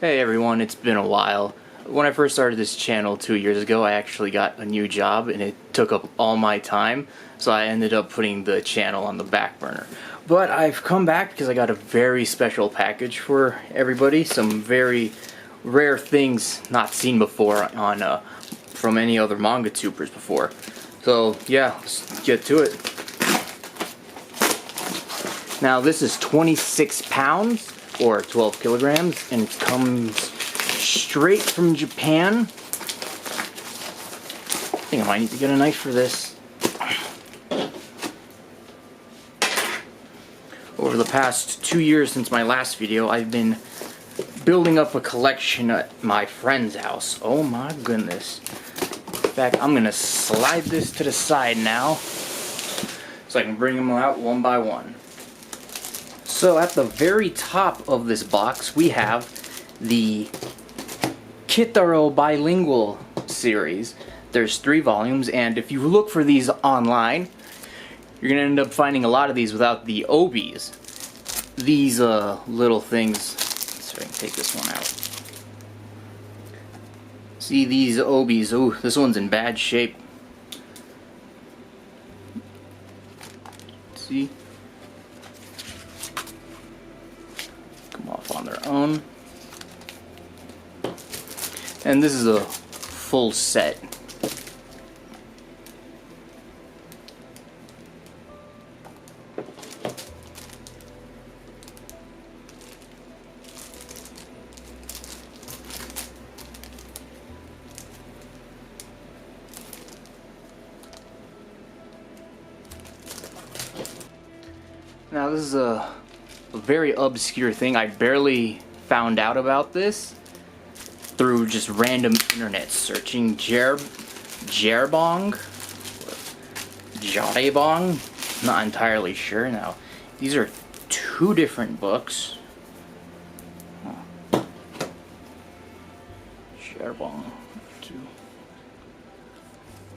Hey everyone, it's been a while. When I first started this channel 2 years ago, I actually got a new job and it took up all my time, so I ended up putting the channel on the back burner. But I've come back because I got a very special package for everybody, some very rare things not seen before on from any other manga tubers before. So yeah, let's get to it. Now this is 26 pounds or 12 kilograms and it comes straight from Japan. I think I might need to get a knife for this. Over the past 2 years since my last video, I've been building up a collection at my friend's house. Oh my goodness. In fact, I'm gonna slide this to the side now so I can bring them out one by one. So at the very top of this box we have the Kitaro Bilingual series. There's 3 volumes, and if you look for these online, you're gonna end up finding a lot of these without the obis. These little things, let's see if I can take this one out. See these obis, ooh, this one's in bad shape. See? Come off on their own. And this is a full set. Now this is a very obscure thing. I barely found out about this through just random internet searching. Jerbong? Jarebong? Not entirely sure now. These are 2 different books. Jerbong 2.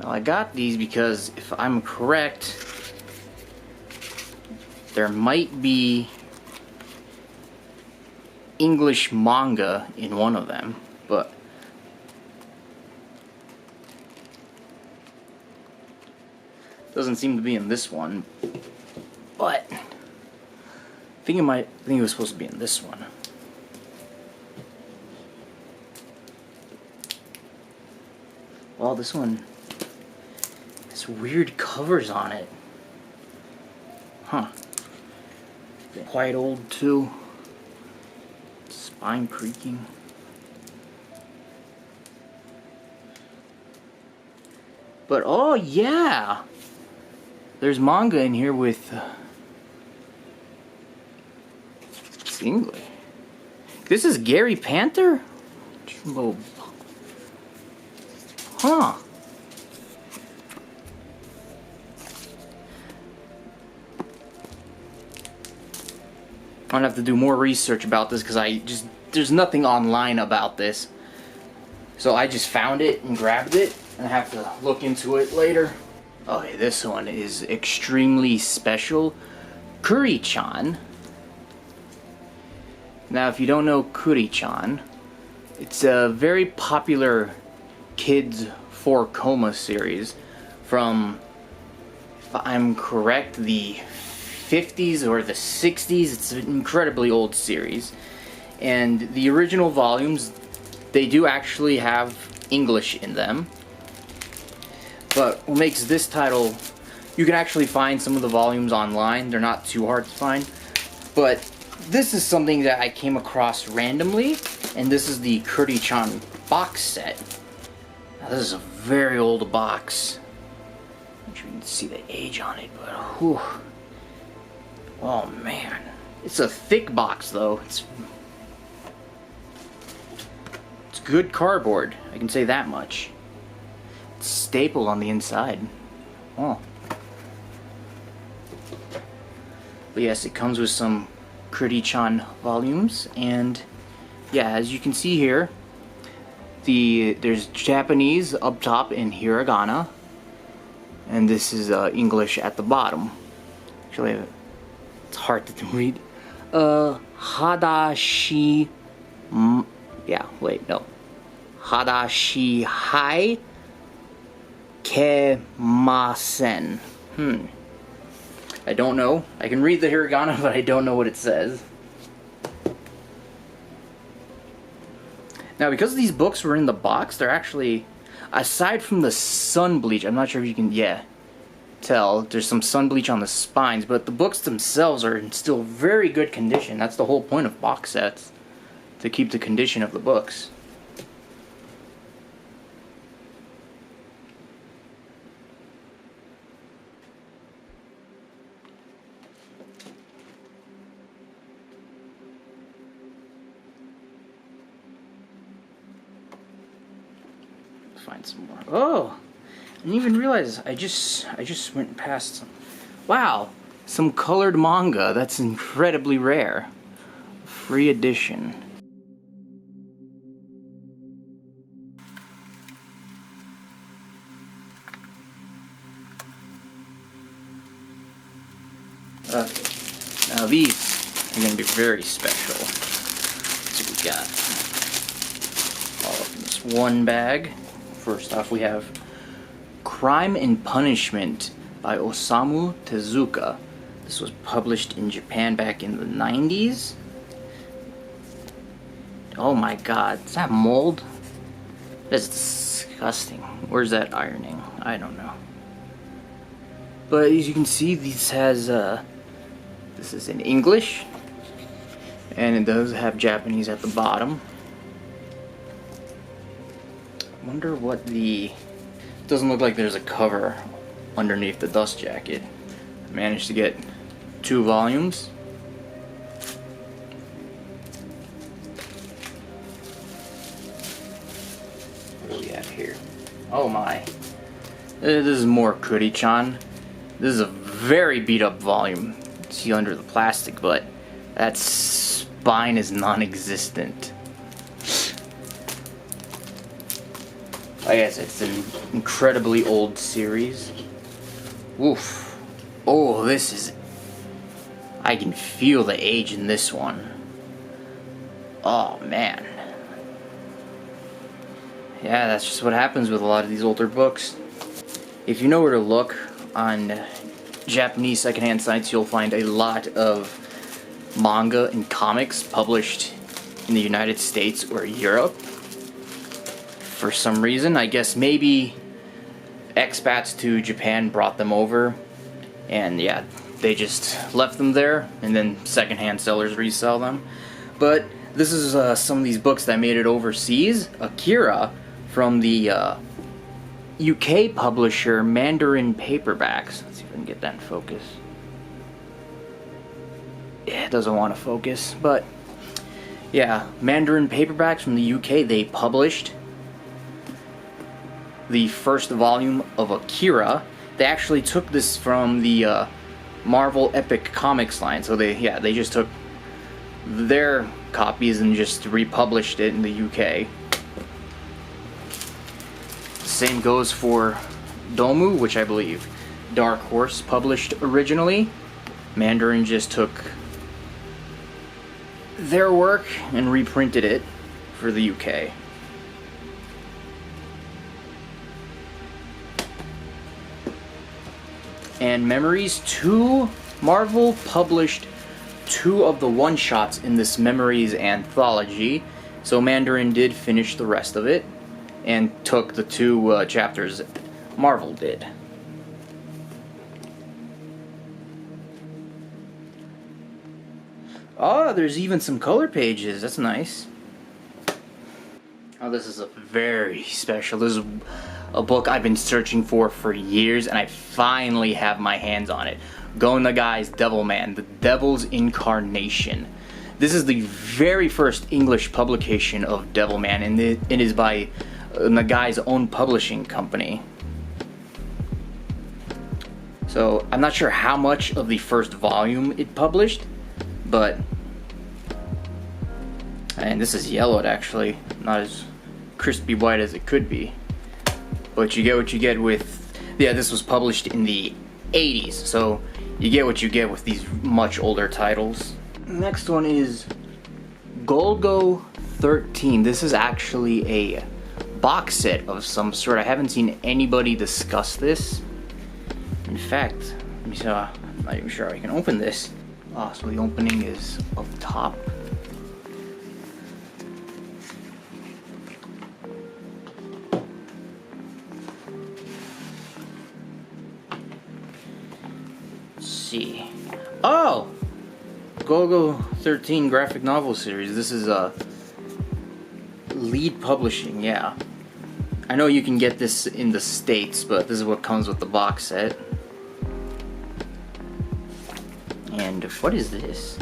Now I got these because if I'm correct, there might be English manga in one of them, but doesn't seem to be in this one. But I think it was supposed to be in this one. Well, this one has weird covers on it. Huh. Quite old too. Spine creaking. But oh yeah, there's manga in here with it's English. This is Gary Panther? Huh. I'm gonna have to do more research about this because there's nothing online about this. So I just found it and grabbed it and I have to look into it later. Okay, this one is extremely special. Kuri-chan. Now if you don't know Kuri-chan, it's a very popular kids 4-coma series from, if I'm correct, the 50s or the 60s. It's an incredibly old series, and the original volumes, they do actually have English in them, but what makes this title, you can actually find some of the volumes online. They're not too hard to find, but this is something that I came across randomly, and this is the Kuri-chan box set. Now this is a very old box. I'm not sure you can see the age on it, but whew. Oh man, it's a thick box though. It's good cardboard, I can say that much. It's stapled on the inside. Oh. But yes, it comes with some Kuri-chan volumes, and yeah, as you can see here, there's Japanese up top in hiragana, and this is English at the bottom. Actually, it's hard to read. Hadashi Yeah, wait, no. Hadashihai Kemasen. I don't know. I can read the hiragana, but I don't know what it says. Now, because these books were in the box, they're actually, aside from the sun bleach, I'm not sure if you can, tell, there's some sun bleach on the spines, but the books themselves are in still very good condition. That's the whole point of box sets, to keep the condition of the books. Find some more. Oh, I didn't even realize I just went past some. Wow, some colored manga. That's incredibly rare. Free edition. Okay, now these are going to be very special. Let's see what we got. All up in this one bag. First off, we have Crime and Punishment by Osamu Tezuka. This was published in Japan back in the 90s. Oh my god, is that mold? That's disgusting. Where's that ironing? I don't know. But as you can see, this has, this is in English. And it does have Japanese at the bottom. Wonder what the... It doesn't look like there's a cover underneath the dust jacket. I managed to get 2 volumes. What do we have here? Oh my. This is more Kuri-chan. This is a very beat up volume. See under the plastic, but that spine is non-existent. I guess it's an incredibly old series. Woof. Oh, this is... I can feel the age in this one. Oh, man. Yeah, that's just what happens with a lot of these older books. If you know where to look on Japanese secondhand sites, you'll find a lot of manga and comics published in the United States or Europe. For some reason, I guess maybe expats to Japan brought them over, and yeah, they just left them there, and then secondhand sellers resell them. But this is some of these books that made it overseas. Akira, from the UK publisher Mandarin Paperbacks. Let's see if I can get that in focus. Yeah, it doesn't want to focus, but yeah, Mandarin Paperbacks from the UK, they published the first volume of Akira. They actually took this from the Marvel Epic Comics line, so they just took their copies and just republished it in the UK. Same goes for Domu, which I believe Dark Horse published originally. Mandarin just took their work and reprinted it for the UK. And Memories 2, Marvel published 2 of the one-shots in this Memories anthology, so Mandarin did finish the rest of it and took the 2 chapters Marvel did. Oh, there's even some color pages. That's nice. Oh, this is a very special. This is a book I've been searching for years, and I finally have my hands on it. Go Nagai's Devilman, The Devil's Incarnation. This is the very first English publication of Devilman, and it is by Nagai's own publishing company. So I'm not sure how much of the first volume it published, but... And this is yellowed, actually. Not as crispy white as it could be. But you get what you get with... Yeah, this was published in the 80s, so you get what you get with these much older titles. Next one is Golgo 13. This is actually a box set of some sort. I haven't seen anybody discuss this. In fact, let me see, I'm not even sure I can open this. So the opening is up top. Let's see. Oh! Go-Go 13 graphic novel series. This is Lead Publishing, yeah. I know you can get this in the States, but this is what comes with the box set. And what is this?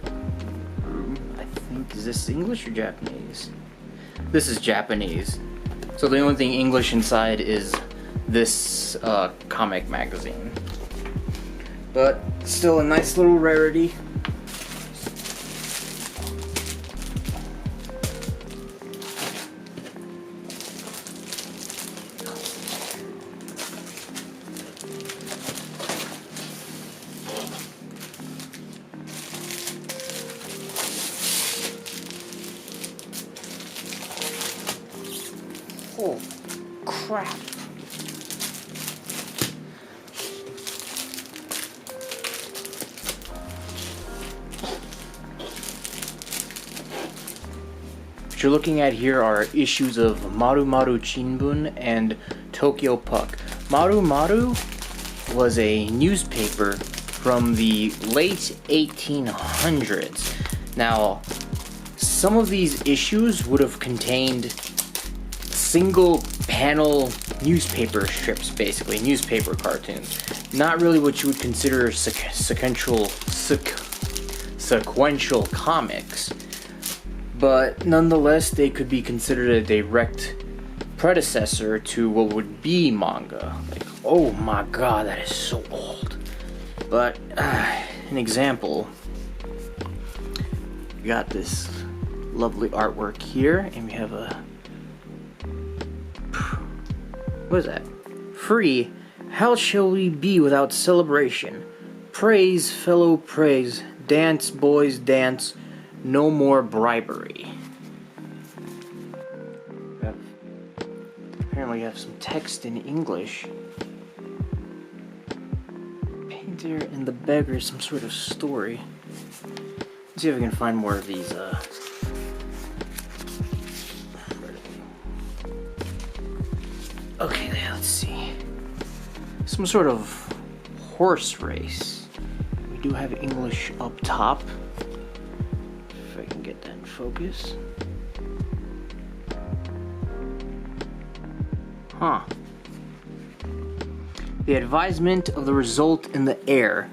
I think, is this English or Japanese? This is Japanese. So the only thing English inside is this comic magazine. But still a nice little rarity. Oh, crap. What you're looking at here are issues of Maru Maru Shinbun and Tokyo Puck. Maru Maru was a newspaper from the late 1800s. Now, some of these issues would have contained single panel newspaper strips, basically newspaper cartoons. Not really what you would consider sequential comics, but nonetheless they could be considered a direct predecessor to what would be manga. Like, oh my god, that is so old. But an example, we got this lovely artwork here, and we have a, what is that? Free. How shall we be without celebration? Praise, fellow, praise. Dance, boys, dance. No more bribery. Apparently we have some text in English. Painter and the beggar, some sort of story. Let's see if we can find more of these, okay, let's see. Some sort of horse race. We do have English up top. If I can get that in focus. Huh. The advisement of the result in the air.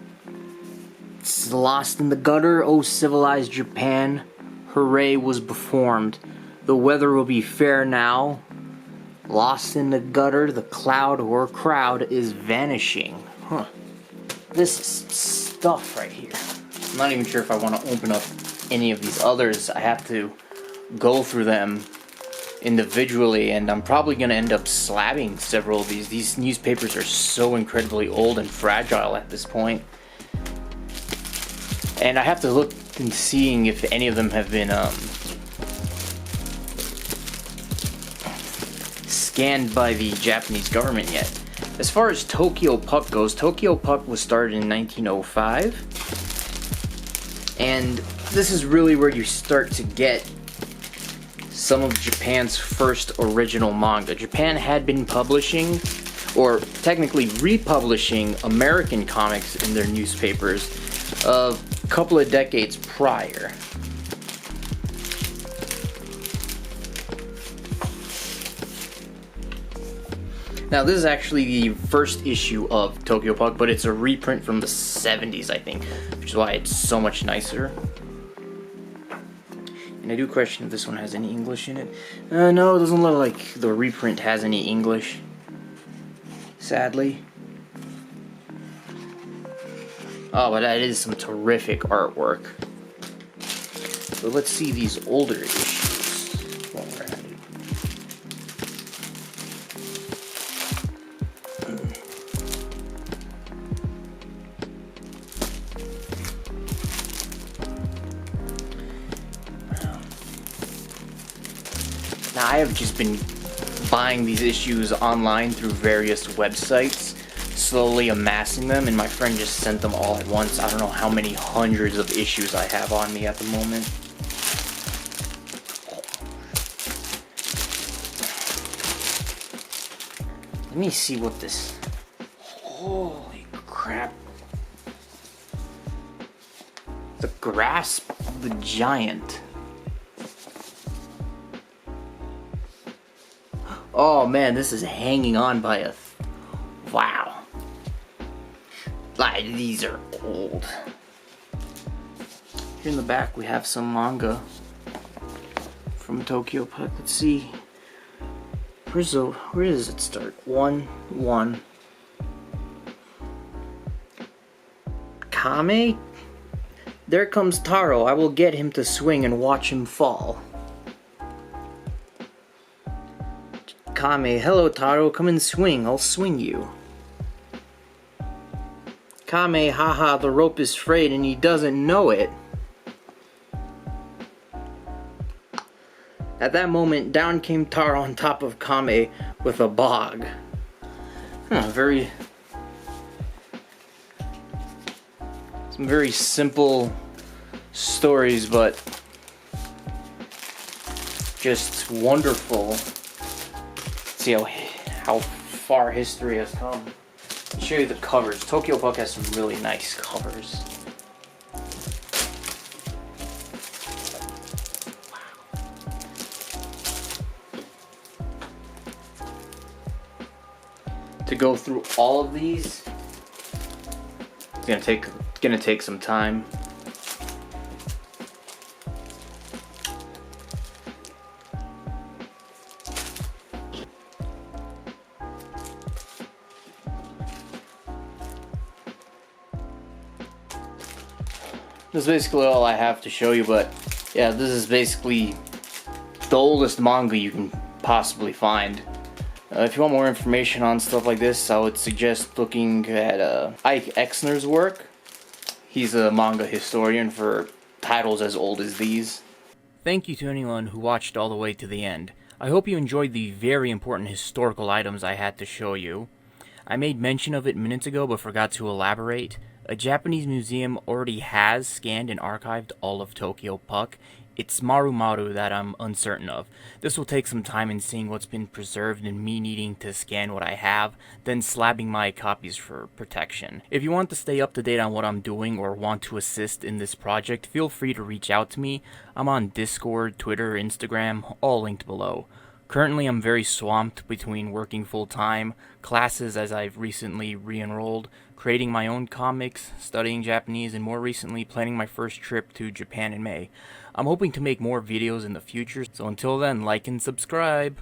It's lost in the gutter, oh civilized Japan. Hooray was performed. The weather will be fair now. Lost in the gutter, the cloud or crowd is vanishing. Huh. This is stuff right here. I'm not even sure if I want to open up any of these others. I have to go through them individually, and I'm probably going to end up slabbing several of these. These newspapers are so incredibly old and fragile at this point. And I have to look and seeing if any of them have been scanned by the Japanese government yet. As far as Tokyo Puck goes, Tokyo Puck was started in 1905, and this is really where you start to get some of Japan's first original manga. Japan had been publishing, or technically republishing, American comics in their newspapers a couple of decades prior. Now, this is actually the first issue of Tokyo Puck, but it's a reprint from the 70s, I think, which is why it's so much nicer. And I do question if this one has any English in it. No, it doesn't look like the reprint has any English, sadly. Oh, but that is some terrific artwork. But let's see these older issues while we're at it. Now, I have just been buying these issues online through various websites, slowly amassing them, and my friend just sent them all at once. I don't know how many hundreds of issues I have on me at the moment. Let me see what this... Holy crap. The Grasp of the Giant. Oh man, this is hanging on by a... Wow. Like, these are old. Here in the back we have some manga from Tokyo Puck. Let's see. Where does it start? 1-1. Kame? There comes Taro. I will get him to swing and watch him fall. Kame, hello Taro, come and swing, I'll swing you. Kame, haha, the rope is frayed and he doesn't know it. At that moment, down came Taro on top of Kame with a bog. Some very simple stories, but just wonderful. See how far history has come. I'll show you the covers. Tokyo Puck has some really nice covers. To go through all of these, it's gonna take some time. This is basically all I have to show you, but yeah, this is basically the oldest manga you can possibly find. If you want more information on stuff like this, I would suggest looking at Ike Exner's work. He's a manga historian for titles as old as these. Thank you to anyone who watched all the way to the end. I hope you enjoyed the very important historical items I had to show you. I made mention of it minutes ago but forgot to elaborate. A Japanese museum already has scanned and archived all of Tokyo Puck. It's Maru that I'm uncertain of. This will take some time in seeing what's been preserved and me needing to scan what I have, then slabbing my copies for protection. If you want to stay up to date on what I'm doing or want to assist in this project, feel free to reach out to me. I'm on Discord, Twitter, Instagram, all linked below. Currently I'm very swamped between working full-time, classes as I've recently re-enrolled, creating my own comics, studying Japanese, and more recently planning my first trip to Japan in May. I'm hoping to make more videos in the future, so until then, like and subscribe!